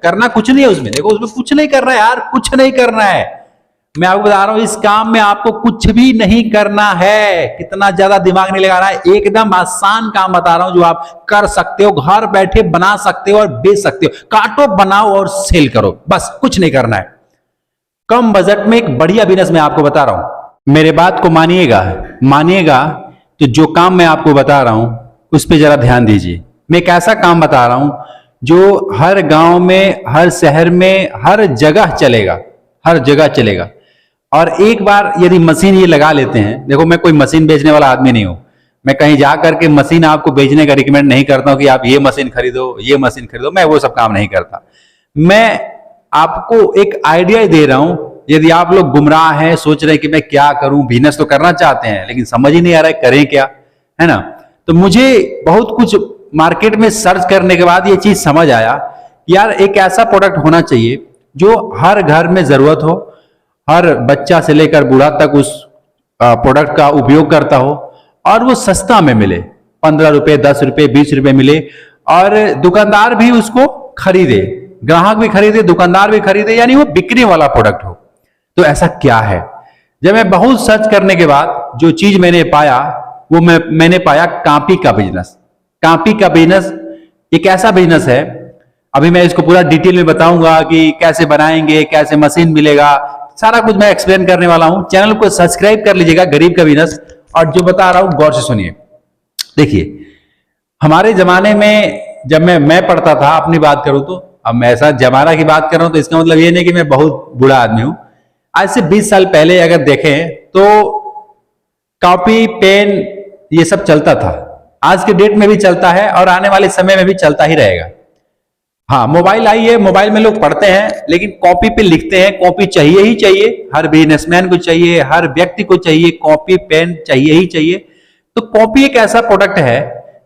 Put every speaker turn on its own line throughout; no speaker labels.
करना कुछ नहीं है उसमें। देखो उसमें कुछ नहीं करना है यार, कुछ नहीं करना है। मैं आपको बता रहा हूं इस काम में आपको कुछ भी नहीं करना है, कितना ज्यादा दिमाग नहीं लगाना है। एकदम आसान काम बता रहा हूं जो आप कर सकते हो, घर बैठे बना सकते हो और बेच सकते हो। काटो, बनाओ और सेल करो, बस कुछ नहीं करना है। कम बजट में एक बढ़िया बिजनेस मैं आपको बता रहा हूं, मेरे बात को मानिएगा तो जो काम मैं आपको बता रहा हूं उस पर जरा ध्यान दीजिए। मैं एक ऐसा काम बता रहा हूं जो हर गांव में, हर शहर में, हर जगह चलेगा, हर जगह चलेगा। और एक बार यदि मशीन ये लगा लेते हैं, देखो मैं कोई मशीन बेचने वाला आदमी नहीं हूं, मैं कहीं जा करके मशीन आपको बेचने का रिकमेंड नहीं करता हूं कि आप ये मशीन खरीदो, ये मशीन खरीदो, मैं वो सब काम नहीं करता। मैं आपको एक आइडिया दे रहा हूं। यदि आप लोग गुमराह हैं, सोच रहे हैं कि मैं क्या करूं, बिजनेस तो करना चाहते हैं लेकिन समझ ही नहीं आ रहा है करें क्या, है ना, तो मुझे बहुत कुछ मार्केट में सर्च करने के बाद ये चीज समझ आया कि यार एक ऐसा प्रोडक्ट होना चाहिए जो हर घर में जरूरत हो, हर बच्चा से लेकर बूढ़ा तक उस प्रोडक्ट का उपयोग करता हो और वो सस्ता में मिले, 15 रुपए, 10 रुपए, 20 रुपए मिले और दुकानदार भी उसको खरीदे, ग्राहक भी खरीदे, दुकानदार भी खरीदे, यानी वो बिक्री वाला प्रोडक्ट हो। तो ऐसा क्या है? जब मैं बहुत सर्च करने के बाद जो चीज मैंने पाया वो मैंने पाया कॉपी का बिजनेस। कॉपी का बिजनेस एक ऐसा बिजनेस है, अभी मैं इसको पूरा डिटेल में बताऊंगा कि कैसे बनाएंगे, कैसे मशीन मिलेगा, सारा कुछ मैं एक्सप्लेन करने वाला हूं। चैनल को सब्सक्राइब कर लीजिएगा, गरीब का बिजनेस। और जो बता रहा हूं गौर से सुनिए। देखिए हमारे जमाने में जब मैं पढ़ता था, अपनी बात करूं तो, अब मैं ऐसा जमाना की बात कर रहा हूं तो इसका मतलब ये नहीं कि मैं बहुत बुरा आदमी हूं। आज से 20 साल पहले अगर देखें तो कॉपी, पेन ये सब चलता था, आज के डेट में भी चलता है और आने वाले समय में भी चलता ही रहेगा। हाँ, मोबाइल आई है, मोबाइल में लोग पढ़ते हैं लेकिन कॉपी पे लिखते हैं। कॉपी चाहिए ही चाहिए, हर बिजनेसमैन को चाहिए, हर व्यक्ति को चाहिए, कॉपी पेन चाहिए ही चाहिए। तो कॉपी एक ऐसा प्रोडक्ट है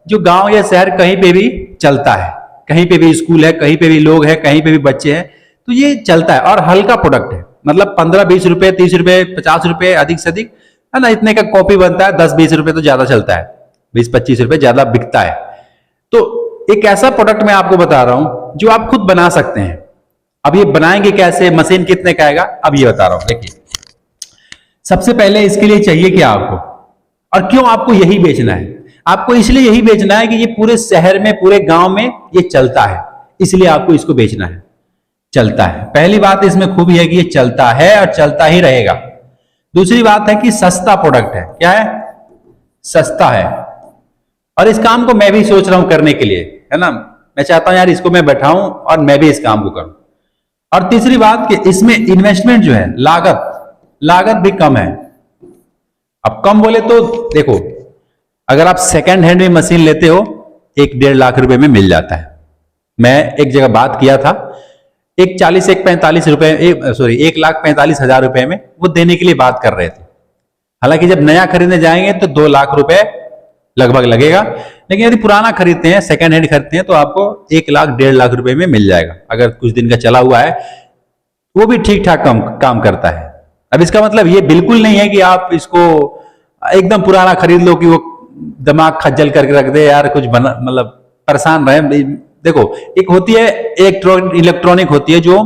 जो गांव या शहर कहीं पे भी चलता है, कहीं पे भी स्कूल है, कहीं पे भी लोग हैं, कहीं पे भी बच्चे हैं, तो ये चलता है। और हल्का प्रोडक्ट है, मतलब 15-20 रुपए, 30 रुपए, 50 रुपए अधिक से अधिक, है ना, इतने का कॉपी बनता है। 10-20 रुपए तो ज्यादा चलता है, 20-25 रुपए ज्यादा बिकता है। तो एक ऐसा प्रोडक्ट मैं आपको बता रहा हूं जो आप खुद बना सकते हैं। अब ये बनाएंगे कैसे, मशीन कितने का आएगा, अब ये बता रहा हूं। देखिए सबसे पहले इसके लिए चाहिए क्या आपको, और क्यों आपको यही बेचना है? आपको इसलिए यही बेचना है कि ये पूरे शहर में, पूरे गांव में ये चलता है, इसलिए आपको इसको बेचना है। चलता है, पहली बात इसमें खूबी है कि ये चलता है और चलता ही रहेगा। दूसरी बात है कि सस्ता प्रोडक्ट है। क्या है? सस्ता है। और इस काम को मैं भी सोच रहा हूं करने के लिए, है ना, मैं चाहता हूं यार इसको मैं बैठाऊं और मैं भी इस काम को करूं। और तीसरी बात कि इसमें इन्वेस्टमेंट जो है, लागत भी कम है। अब कम बोले तो देखो, अगर आप सेकंड हैंड में मशीन लेते हो 1-1.5 लाख रुपए में मिल जाता है। मैं एक जगह बात किया था, एक 1,45 रुपए, 1,45,000 रुपए में वो देने के लिए बात कर रहे थे। हालांकि जब नया खरीदने जाएंगे तो 2 लाख रुपए लगभग लगेगा, लेकिन यदि पुराना खरीदते हैं, सेकंड हैंड खरीदते हैं तो आपको 1 लाख 1.5 लाख रुपए में मिल जाएगा। अगर कुछ दिन का चला हुआ है वो भी ठीक ठाक काम करता है। अब इसका मतलब ये बिल्कुल नहीं है कि आप इसको एकदम पुराना खरीद लो कि वो दिमाग खज्जल करके रख दे यार, कुछ बना, मतलब परेशान रहे। देखो एक होती है इलेक्ट्रॉनिक होती है जो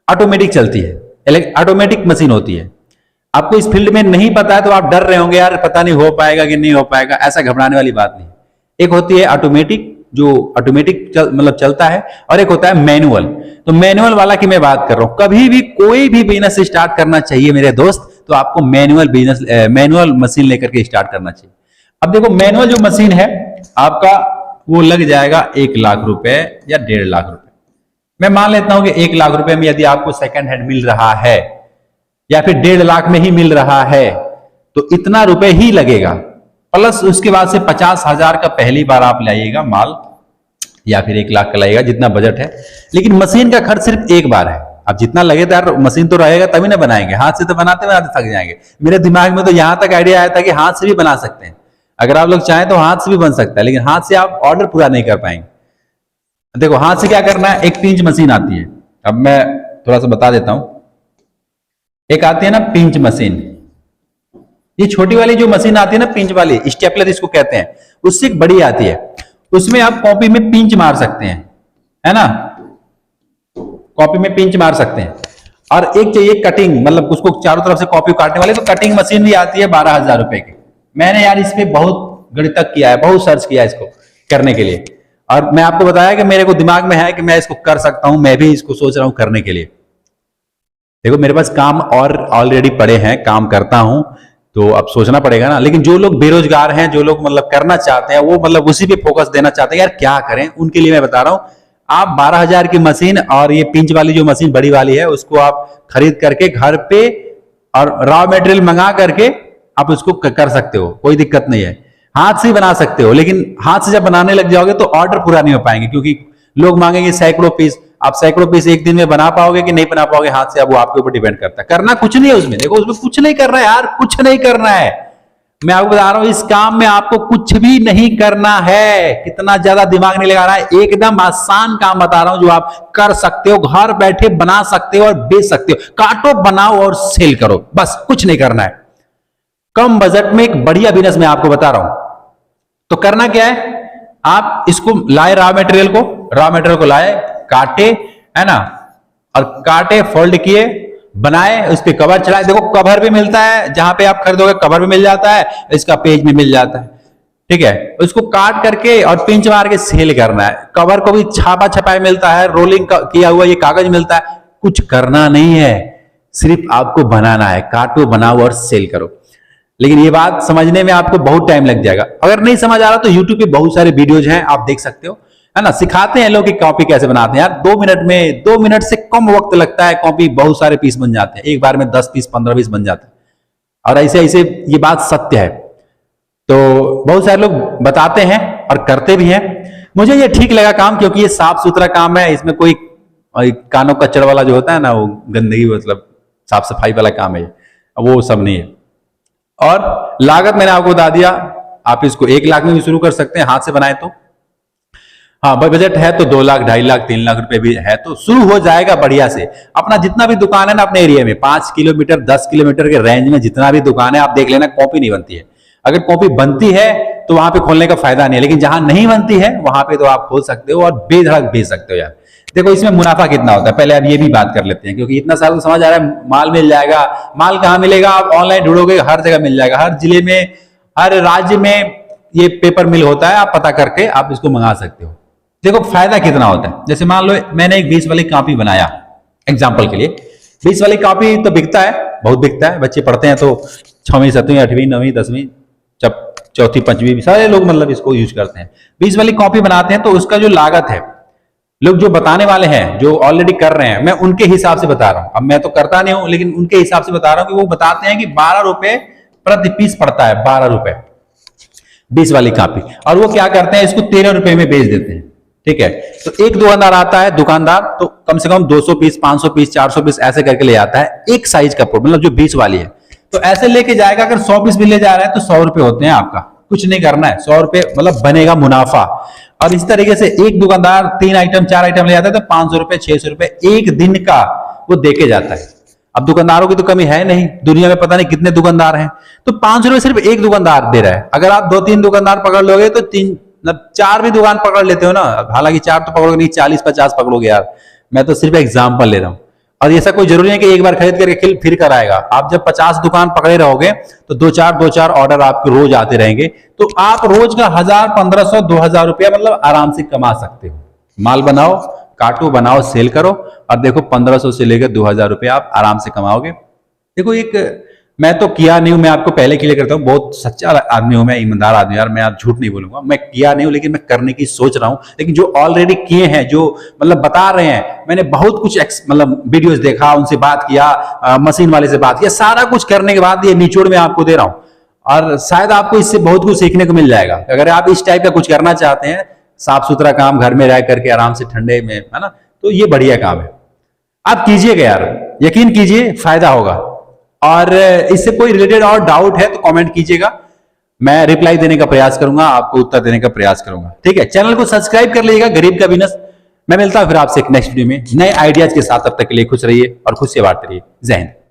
ऑटोमेटिक चलती है, ऑटोमेटिक मशीन होती है। आपको इस फील्ड में नहीं पता है तो आप डर रहे होंगे यार पता नहीं हो पाएगा कि नहीं हो पाएगा, ऐसा घबराने वाली बात नहीं। एक होती है ऑटोमेटिक, जो ऑटोमेटिक मतलब चलता है, और एक होता है मैनुअल। तो मैनुअल वाला की मैं बात कर रहा हूं। कभी भी कोई भी बिजनेस स्टार्ट करना चाहिए मेरे दोस्त तो आपको मैनुअल मशीन लेकर के स्टार्ट करना चाहिए। अब देखो मैनुअल जो मशीन है आपका वो लग जाएगा 1 लाख रुपए या 1.5 लाख रुपए। मैं मान लेता हूं कि 1 लाख रुपए में यदि आपको सेकंड हैंड मिल रहा है या फिर 1.5 लाख में ही मिल रहा है तो इतना रुपए ही लगेगा, प्लस उसके बाद से 50,000 का पहली बार आप लाइएगा माल, या फिर 1 लाख का लाइएगा, जितना बजट है। लेकिन मशीन का खर्च सिर्फ एक बार है। अब जितना लगे तो यार मशीन तो रहेगा तभी ना बनाएंगे, हाथ से तो बनाते बनाते थक जाएंगे। मेरे दिमाग में तो यहां तक आइडिया आया था कि हाथ से भी बना सकते हैं, अगर आप लोग चाहें तो हाथ से भी बन सकता है, लेकिन हाथ से आप ऑर्डर पूरा नहीं कर पाएंगे। देखो हाथ से क्या करना है, एक पिंच मशीन आती है। अब मैं थोड़ा सा बता देता हूं। एक आती है ना पिंच मशीन, ये छोटी वाली जो मशीन आती है ना पिंच वाली, स्टेपलर इसको कहते हैं, उससे एक बड़ी आती है। उसमें आप कॉपी में पिंच मार सकते हैं, है ना, कॉपी में पिंच मार सकते हैं। और एक चाहिए कटिंग, मतलब उसको चारों तरफ से कॉपी काटने वाले, तो कटिंग मशीन भी आती है 12,000 रुपए की। मैंने यार इस पे बहुत गणितक किया है, बहुत सर्च किया है इसको करने के लिए, और मैं आपको बताया कि मेरे को दिमाग में है कि मैं इसको कर सकता हूं, मैं भी इसको सोच रहा हूं करने के लिए। देखो मेरे पास काम और ऑलरेडी पड़े हैं, काम करता हूं, तो अब सोचना पड़ेगा ना। लेकिन जो लोग बेरोजगार हैं, जो लोग मतलब करना चाहते हैं, वो मतलब उसी पे फोकस देना चाहते हैं, यार क्या करें, उनके लिए मैं बता रहा हूं। आप 12,000 की मशीन और ये पिंच वाली जो मशीन बड़ी वाली है, उसको आप खरीद करके घर पे और रॉ मटेरियल मंगा करके आप उसको कर सकते हो, कोई दिक्कत नहीं है। हाथ से ही बना सकते हो, लेकिन हाथ से जब बनाने लग जाओगे तो ऑर्डर पूरा नहीं हो पाएंगे, क्योंकि लोग मांगेंगे सैकड़ों पीस। आप सैकड़ों पीस एक दिन में बना पाओगे कि नहीं बना पाओगे हाथ से, अब वो आपके ऊपर डिपेंड करता है। करना कुछ नहीं है उसमें, देखो उसमें कुछ नहीं करना है यार, कुछ नहीं करना है। मैं आपको बता रहा हूं, इस काम में आपको कुछ भी नहीं करना है, कितना ज्यादा दिमाग नहीं लगाना है। एकदम आसान काम बता रहा हूं जो आप कर सकते हो, घर बैठे बना सकते हो और बेच सकते हो। काटो, बनाओ और सेल करो, बस कुछ नहीं करना है। कम बजट में एक बढ़िया बिजनेस मैं आपको बता रहा हूं। तो करना क्या है, आप इसको लाए, रॉ मटेरियल को लाए, काटे, है ना, और काटे, फोल्ड किए, बनाए, उस पे कवर चलाए। देखो कवर भी मिलता है, जहां पे आप खरीदोगे कवर भी मिल जाता है, इसका पेज भी मिल जाता है, ठीक है। उसको काट करके और पिंच मार के सेल करना है। कवर को भी छापा छपाई मिलता है, रोलिंग किया हुआ ये कागज मिलता है। कुछ करना नहीं है, सिर्फ आपको बनाना है। काटो, बनाओ और सेल करो। लेकिन ये बात समझने में आपको बहुत टाइम लग जाएगा। अगर नहीं समझ आ रहा तो YouTube पे बहुत सारे वीडियोज हैं, आप देख सकते हो, है ना। सिखाते हैं लोग कि कॉपी कैसे बनाते हैं यार। 2 मिनट में, 2 मिनट से कम वक्त लगता है, कॉपी बहुत सारे पीस बन जाते हैं, एक बार में 10 पीस 15 पीस बन जाते हैं। और ऐसे ऐसे ये बात सत्य है। तो बहुत सारे लोग बताते हैं और करते भी हैं। मुझे ये ठीक लगा काम, क्योंकि ये साफ सुथरा काम है, इसमें कोई कानो कचड़ वाला जो होता है ना, वो गंदगी, मतलब साफ सफाई वाला काम है, वो सब नहीं है। और लागत मैंने आपको बता दिया, आप इसको 1 लाख में भी शुरू कर सकते हैं हाथ से बनाए तो। हाँ, बजट है तो 2 लाख, 2.5 लाख, 3 लाख रुपए भी है तो शुरू हो जाएगा बढ़िया से। अपना जितना भी दुकान है ना अपने एरिया में, 5 किलोमीटर 10 किलोमीटर के रेंज में जितना भी दुकान है, आप देख लेना, कॉपी नहीं बनती है। अगर कॉपी बनती है तो वहां पे खोलने का फायदा नहीं है, लेकिन जहां नहीं बनती है वहां पे तो आप खोल सकते हो और बेधड़क बेच सकते हो यार। देखो इसमें मुनाफा कितना होता है, पहले आप ये भी बात कर लेते हैं, क्योंकि इतना सारा तो समझ आ रहा है माल मिल जाएगा। माल कहाँ मिलेगा, आप ऑनलाइन ढूंढोगे, हर जगह मिल जाएगा, हर जिले में, हर राज्य में ये पेपर मिल होता है, आप पता करके आप इसको मंगा सकते हो। देखो फायदा कितना होता है, जैसे मान लो मैंने एक 20 वाली कॉपी बनाया एग्जाम्पल के लिए। 20 वाली कॉपी तो बिकता है, बहुत बिकता है, बच्चे पढ़ते हैं तो 6वीं 7वीं 8वीं 9वीं 10वीं जब 4वीं 5वीं सारे लोग मतलब इसको यूज करते हैं। 20 वाली कॉपी बनाते हैं तो उसका जो लागत है, लोग जो बताने वाले हैं, जो ऑलरेडी कर रहे हैं, मैं उनके हिसाब से बता रहा हूं। अब मैं तो करता नहीं हूं, लेकिन उनके हिसाब से बता रहा हूं कि वो बताते हैं कि 12 रुपए प्रति पीस पड़ता है, 12 रुपए 20 वाली कॉपी। और वो क्या करते हैं, इसको 13 रुपए में बेच देते हैं, ठीक है। तो एक दुकानदार आता है, दुकानदार तो कम से कम 200 पीस 500 पीस 400 पीस ऐसे करके ले आता है, एक साइज का, मतलब जो 20 वाली है। तो ऐसे लेके जाएगा, अगर 100 पीस भी ले जा रहा है तो 100 रुपए होते हैं आपका, कुछ नहीं करना है, 100 रुपए मतलब बनेगा मुनाफा। और इस तरीके से एक दुकानदार 3 आइटम 4 आइटम ले आता है तो 500 रुपए 600 रुपए एक दिन का वो देके जाता है। अब दुकानदारों की तो कमी है नहीं, दुनिया में पता नहीं कितने दुकानदार हैं, तो 500 रुपए सिर्फ एक दुकानदार दे रहा है। अगर आप 2-3 दुकानदार पकड़ लोगे तो 4 भी दुकान पकड़ लेते हो ना, हालांकि 4 तो पकड़ोगे नहीं, 40-50 पकड़ोगे यार, मैं तो सिर्फ एग्जाम्पल ले रहा हूं। और ऐसा कोई जरूरी है कि एक बार खरीद करके फिर कर आएगा। आप जब 50 दुकान पकड़े रहोगे तो 2-4 ऑर्डर आपके रोज आते रहेंगे, तो आप रोज का 1000 1500 2000 रुपया मतलब आराम से कमा सकते हो। माल बनाओ, काटो, बनाओ, सेल करो, और देखो 1500 से लेकर 2000 रुपया आप आराम से कमाओगे। देखो एक मैं तो किया नहीं हूं, मैं आपको पहले क्लियर करता हूं, बहुत सच्चा आदमी हूं मैं, ईमानदार आदमी यार, मैं आज झूठ नहीं बोलूंगा, मैं किया नहीं हूं, लेकिन मैं करने की सोच रहा हूं। लेकिन जो ऑलरेडी किए हैं, जो मतलब बता रहे हैं, मैंने बहुत कुछ मतलब वीडियोस देखा, उनसे बात किया, मशीन वाले से बात किया, सारा कुछ करने के बाद ये निचोड़ में आपको दे रहा हूं। और शायद आपको इससे बहुत कुछ सीखने को मिल जाएगा। अगर आप इस टाइप का कुछ करना चाहते हैं, साफ सुथरा काम, घर में रह करके आराम से ठंडे में, है ना, तो ये बढ़िया काम है, आप कीजिएगा यार, यकीन कीजिए फायदा होगा। और इससे कोई रिलेटेड और डाउट है तो कमेंट कीजिएगा, मैं रिप्लाई देने का प्रयास करूंगा, आपको उत्तर देने का प्रयास करूंगा, ठीक है। चैनल को सब्सक्राइब कर लीजिएगा, गरीब का बिजनेस। मैं मिलता हूं फिर आपसे एक नेक्स्ट वीडियो में नए आइडियाज के साथ। तब तक के लिए खुश रहिए और खुश से बात करिए। जय हिंद।